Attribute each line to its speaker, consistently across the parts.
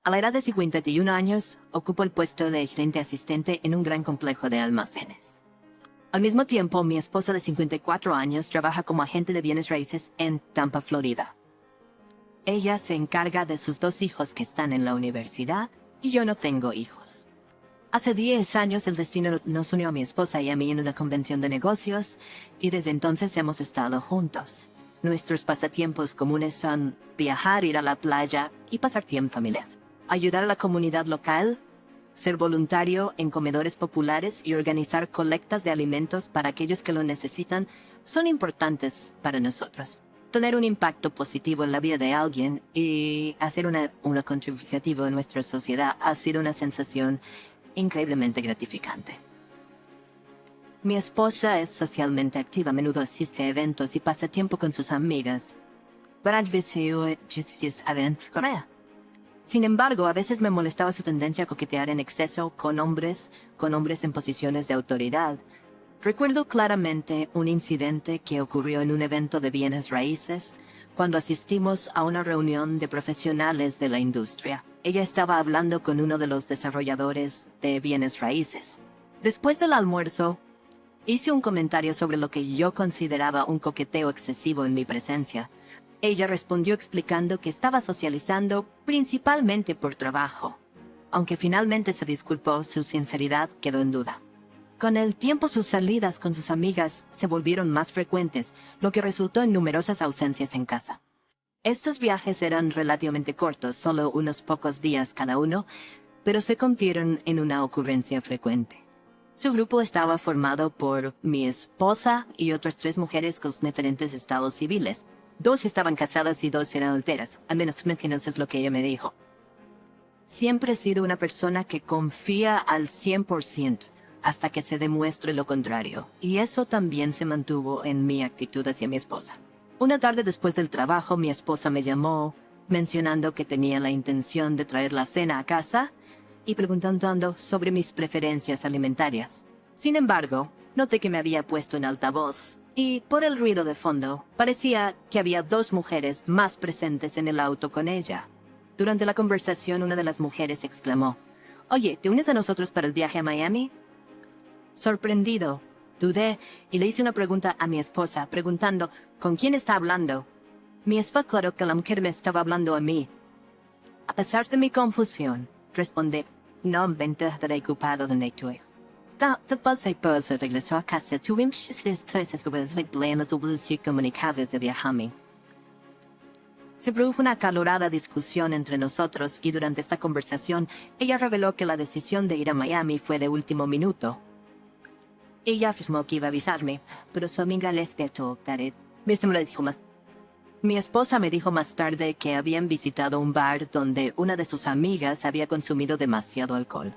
Speaker 1: A la edad de 51 años, ocupo el puesto de gerente asistente en un gran complejo de almacenes. Al mismo tiempo, mi esposa de 54 años trabaja como agente de bienes raíces en Tampa, Florida. Ella se encarga de sus 2 hijos que están en la universidad y yo no tengo hijos. Hace 10 años el destino nos unió a mi esposa y a mí en una convención de negocios y desde entonces hemos estado juntos. Nuestros pasatiempos comunes son viajar, ir a la playa y pasar tiempo familiar. Ayudar a la comunidad local, ser voluntario en comedores populares y organizar colectas de alimentos para aquellos que lo necesitan son importantes para nosotros. Tener un impacto positivo en la vida de alguien y hacer una contribución en nuestra sociedad ha sido una sensación increíblemente gratificante. Mi esposa es socialmente activa, a menudo asiste a eventos y pasa tiempo con sus amigas. Sin embargo, a veces me molestaba su tendencia a coquetear en exceso con hombres en posiciones de autoridad. Recuerdo claramente un incidente que ocurrió en un evento de bienes raíces cuando asistimos a una reunión de profesionales de la industria. Ella estaba hablando con uno de los desarrolladores de bienes raíces. Después del almuerzo, hice un comentario sobre lo que yo consideraba un coqueteo excesivo en mi presencia. Ella respondió explicando que estaba socializando principalmente por trabajo. Aunque finalmente se disculpó, su sinceridad quedó en duda. Con el tiempo sus salidas con sus amigas se volvieron más frecuentes, lo que resultó en numerosas ausencias en casa. Estos viajes eran relativamente cortos, solo unos pocos días cada uno, pero se convirtieron en una ocurrencia frecuente. Su grupo estaba formado por mi esposa y otras 3 mujeres con diferentes estados civiles. 2 estaban casadas y 2 eran solteras, al menos es lo que ella me dijo. Siempre he sido una persona que confía al 100% hasta que se demuestre lo contrario, y eso también se mantuvo en mi actitud hacia mi esposa. Una tarde después del trabajo, mi esposa me llamó mencionando que tenía la intención de traer la cena a casa y preguntando sobre mis preferencias alimentarias. Sin embargo, noté que me había puesto en altavoz y, por el ruido de fondo, parecía que había 2 mujeres más presentes en el auto con ella. Durante la conversación, una de las mujeres exclamó: «Oye, ¿te unes a nosotros para el viaje a Miami?» Sorprendido, dudé y le hice una pregunta a mi esposa, preguntando ¿con quién está hablando? Mi esposa aclaró que la mujer me estaba hablando a mí. A pesar de mi confusión, respondí: «No me estaré ocupado de estoy». Después de pausa, regresó a casa. Tuvimos 3 problemas comunicados de viaje. Se produjo una acalorada discusión entre nosotros y durante esta conversación, ella reveló que la decisión de ir a Miami fue de último minuto. Ella afirmó que iba a avisarme, pero su amiga le dijo que mi esposa me dijo más tarde que habían visitado un bar donde una de sus amigas había consumido demasiado alcohol.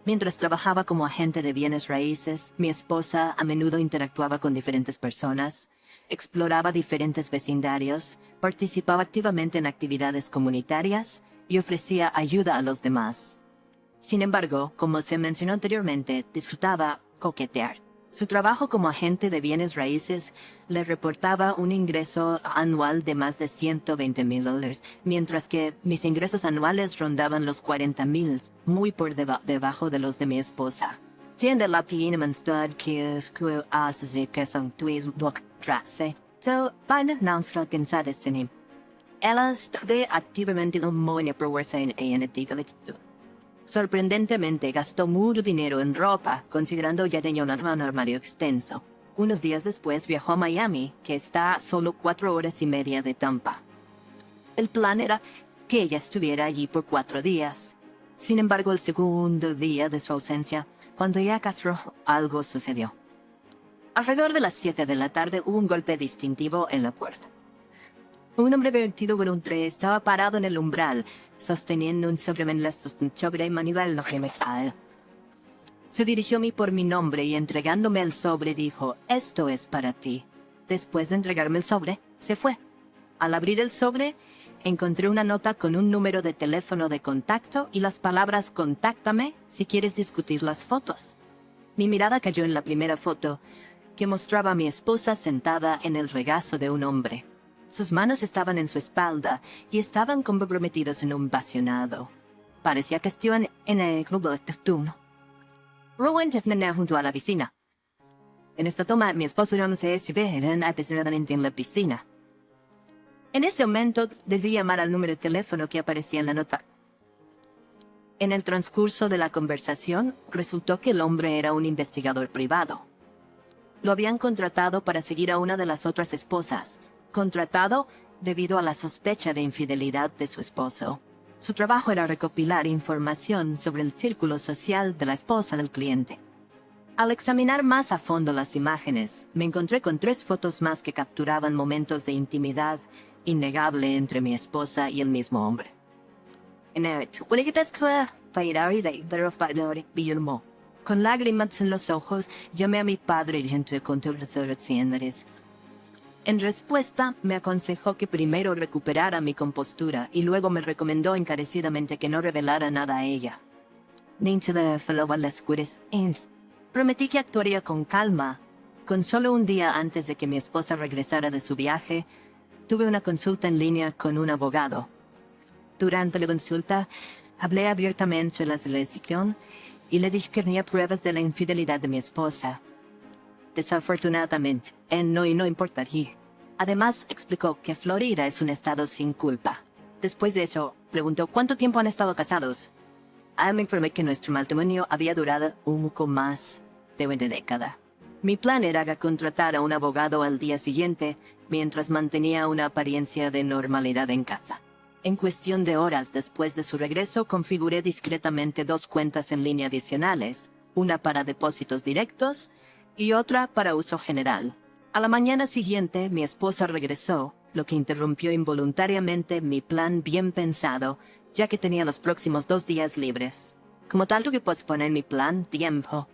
Speaker 1: Mientras trabajaba como agente de bienes raíces, mi esposa a menudo interactuaba con diferentes personas, exploraba diferentes vecindarios, participaba activamente en actividades comunitarias y ofrecía ayuda a los demás. Sin embargo, como se mencionó anteriormente, disfrutaba coquetear. Su trabajo como agente de bienes raíces le reportaba un ingreso anual de más de $120,000, mientras que mis ingresos anuales rondaban los $40,000, muy por debajo de los de mi esposa. Tiende la pienamistad que es que hace que son tuis trase. So, para nuestra cansada tenim. Ella estudia activamente en muy proversa en el Sorprendentemente, gastó mucho dinero en ropa, considerando ya tenía un armario extenso. Unos días después viajó a Miami, que está a solo 4 horas y media de Tampa. El plan era que ella estuviera allí por 4 días. Sin embargo, el segundo día de su ausencia, cuando ya casó, algo sucedió. Alrededor de las 7 de la tarde hubo un golpe distintivo en la puerta. Un hombre vestido con un traje estaba parado en el umbral, sosteniendo un sobre manual metal. Se dirigió a mí por mi nombre y entregándome el sobre dijo: «Esto es para ti». Después de entregarme el sobre, se fue. Al abrir el sobre, encontré una nota con un número de teléfono de contacto y las palabras «Contáctame si quieres discutir las fotos». Mi mirada cayó en la primera foto, que mostraba a mi esposa sentada en el regazo de un hombre. Sus manos estaban en su espalda y estaban comprometidos en un vacionado. Parecía que estaban en el club de turno. Rowan terminó junto a la piscina. En esta toma, mi esposo y yo se ven apresuradamente en la piscina. En ese momento, debí llamar al número de teléfono que aparecía en la nota. En el transcurso de la conversación, resultó que el hombre era un investigador privado. Lo habían contratado para seguir a una de las otras esposas. Contratado debido a la sospecha de infidelidad de su esposo. Su trabajo era recopilar información sobre el círculo social de la esposa del cliente. Al examinar más a fondo las imágenes, me encontré con 3 fotos más que capturaban momentos de intimidad innegable entre mi esposa y el mismo hombre. Con lágrimas en los ojos, llamé a mi padre y entre conversaciones. En respuesta, me aconsejó que primero recuperara mi compostura y luego me recomendó encarecidamente que no revelara nada a ella. Prometí que actuaría con calma. Con solo un día antes de que mi esposa regresara de su viaje, tuve una consulta en línea con un abogado. Durante la consulta, hablé abiertamente de la situación y le dije que tenía pruebas de la infidelidad de mi esposa. Desafortunadamente, él no importaría. Además, explicó que Florida es un estado sin culpa. Después de eso, preguntó cuánto tiempo han estado casados. Me informé que nuestro matrimonio había durado un poco más de una década. Mi plan era contratar a un abogado al día siguiente, mientras mantenía una apariencia de normalidad en casa. En cuestión de horas después de su regreso, configuré discretamente 2 cuentas en línea adicionales, una para depósitos directos y otra para uso general. A la mañana siguiente, mi esposa regresó, lo que interrumpió involuntariamente mi plan bien pensado, ya que tenía los próximos 2 días libres. Como tal, tuve que posponer mi plan tiempo.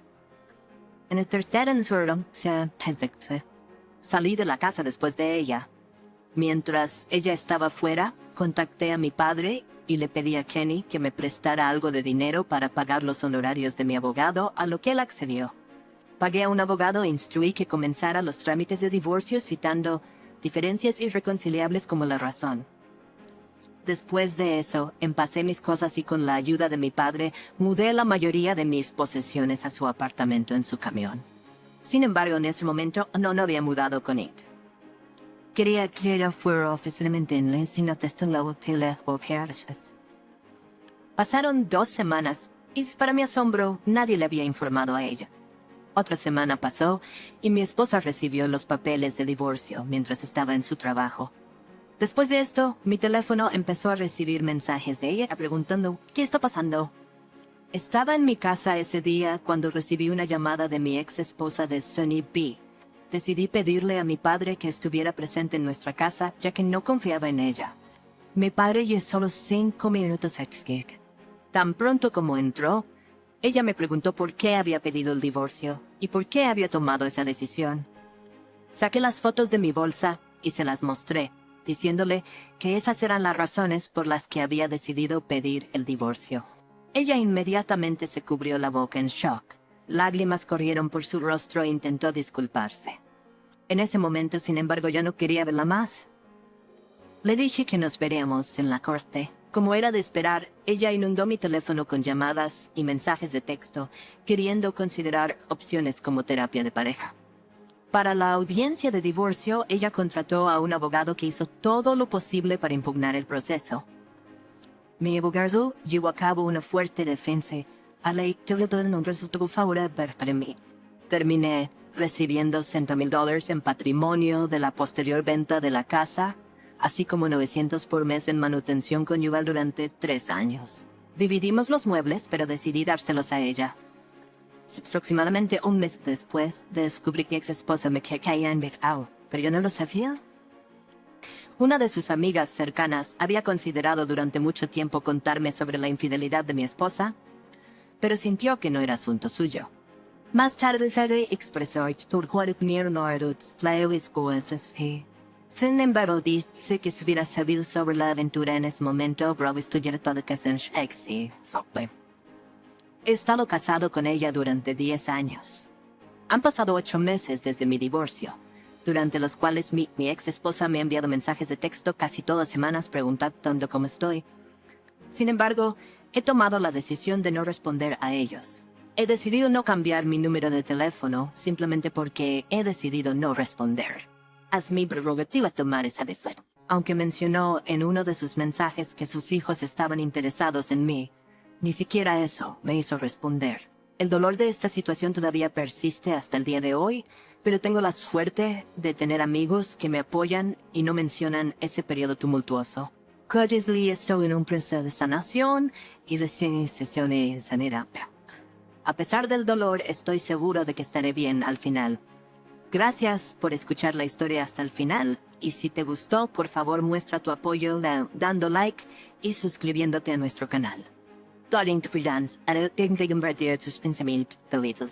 Speaker 1: En el tercer ensueño, salí de la casa después de ella. Mientras ella estaba fuera, contacté a mi padre y le pedí a Kenny que me prestara algo de dinero para pagar los honorarios de mi abogado, a lo que él accedió. Pagué a un abogado e instruí que comenzara los trámites de divorcio citando diferencias irreconciliables como la razón. Después de eso, empacé mis cosas y con la ayuda de mi padre, mudé la mayoría de mis posesiones a su apartamento en su camión. Sin embargo, en ese momento no había mudado con él. Quería que ella fuera oficialmente en la sin Pasaron 2 semanas y, para mi asombro, nadie le había informado a ella. Otra semana pasó y mi esposa recibió los papeles de divorcio mientras estaba en su trabajo. Después de esto, mi teléfono empezó a recibir mensajes de ella preguntando ¿qué está pasando? Estaba en mi casa ese día cuando recibí una llamada de mi ex esposa de Sunny B. Decidí pedirle a mi padre que estuviera presente en nuestra casa, ya que no confiaba en ella. Mi padre llegó solo 5 minutos antes. Tan pronto como entró, ella me preguntó por qué había pedido el divorcio y por qué había tomado esa decisión. Saqué las fotos de mi bolsa y se las mostré, diciéndole que esas eran las razones por las que había decidido pedir el divorcio. Ella inmediatamente se cubrió la boca en shock. Lágrimas corrieron por su rostro e intentó disculparse. En ese momento, sin embargo, yo no quería verla más. Le dije que nos veríamos en la corte. Como era de esperar, ella inundó mi teléfono con llamadas y mensajes de texto, queriendo considerar opciones como terapia de pareja. Para la audiencia de divorcio, ella contrató a un abogado que hizo todo lo posible para impugnar el proceso. Mi abogado llevó a cabo una fuerte defensa, a la que no resultó favorable para mí. Terminé recibiendo $100,000 en patrimonio de la posterior venta de la casa, así como $900 por mes en manutención conyugal durante 3 años. Dividimos los muebles, pero decidí dárselos a ella. Aproximadamente un mes después, descubrí que ex esposa me caía en pecado, pero yo no lo sabía. Una de sus amigas cercanas había considerado durante mucho tiempo contarme sobre la infidelidad de mi esposa, pero sintió que no era asunto suyo. Más tarde se expresó Sin embargo, dice que si hubiera sabido sobre la aventura en ese momento, Rob estuviera todo que se He estado casado con ella durante 10 años. Han pasado 8 meses desde mi divorcio, durante los cuales mi ex esposa me ha enviado mensajes de texto casi todas las semanas preguntando cómo estoy. Sin embargo, he tomado la decisión de no responder a ellos. He decidido no cambiar mi número de teléfono simplemente porque he decidido no responder. Es mi prerrogativa tomar esa decisión. Aunque mencionó en uno de sus mensajes que sus hijos estaban interesados en mí, ni siquiera eso me hizo responder. El dolor de esta situación todavía persiste hasta el día de hoy, pero tengo la suerte de tener amigos que me apoyan y no mencionan ese periodo tumultuoso. Curiously, estoy en un proceso de sanación y recién sesiones sanidad. A pesar del dolor, estoy seguro de que estaré bien al final. Gracias por escuchar la historia hasta el final, y si te gustó, por favor muestra tu apoyo dando like y suscribiéndote a nuestro canal. Daring freelance, en el que compartir tus pensamientos de little